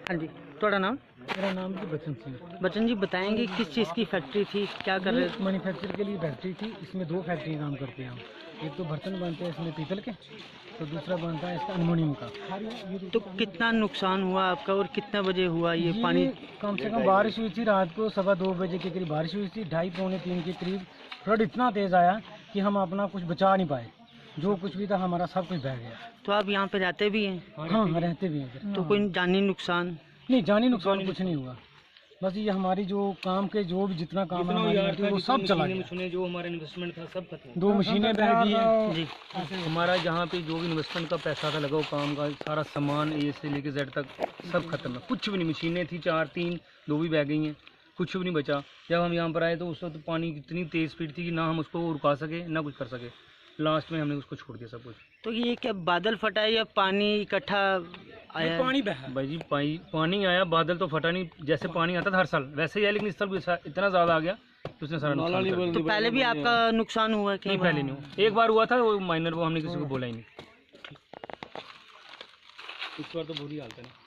हाँ जी, थोड़ा नाम? मेरा नाम जी बच्चन सिंह। बच्चन जी, बताएंगे किस चीज़ की फैक्ट्री थी, क्या कर रहे थे? मैन्युफैक्चर के लिए फैक्ट्री थी। इसमें 2 फैक्ट्री काम करते हैं हम। एक तो बर्तन बनते हैं इसमें पीतल के, तो दूसरा बनता है इसका एल्युमिनियम का। तो कितना नुकसान हुआ आपका और कितने बजे हुआ ये पानी? कम से कम बारिश हुई थी रात को 2:15 बजे के करीब बारिश हुई थी। 2:30 पौने 3 के करीब फ्लड इतना तेज़ आया कि हम अपना कुछ बचा नहीं पाए। जो कुछ भी था हमारा सब कुछ बह गया। तो आप यहाँ पे रहते भी हैं? हाँ, रहते भी हैं। तो कोई जानी नुकसान? नहीं, जानी नुकसान कुछ नहीं हुआ। बस ये हमारी जो काम के जो भी जितना काम है वो सब चला गया। जो हमारा इन्वेस्टमेंट था सब खत्म। 2 मशीनें बह गई हैं जी। हमारा जहाँ पे जो भी इन्वेस्टमेंट का पैसा था लगा, वो काम का सारा सामान ए से लेके जेड तक सब खत्म है। कुछ भी नहीं, मशीनें थी 4-3, 2 भी बह गई हैं, कुछ भी नहीं बचा। जब हम यहाँ पर आए तो उस वक्त पानी की इतनी तेज़ स्पीड थी कि ना हम उसको रुका सके ना कुछ कर सके। लास्ट में हमने उसको छोड़ दिया सब कुछ। तो ये क्या बादल फटा है या पानी इकट्ठा आया? पानी बहा भाई जी पानी आया, बादल तो फटा नहीं। जैसे पानी आता था हर साल वैसे ही है, लेकिन इस साल इतना ज़्यादा आ गया कि उसने सारा नुकसान कर दिया। तो पहले भी आपका नुकसान हुआ क्या? नहीं, पहले नहीं हुआ। एक बार हुआ था, वो माइनर, वो हमने किसी को बोला ही नहीं। इस बार तो बुरी हालत है ना।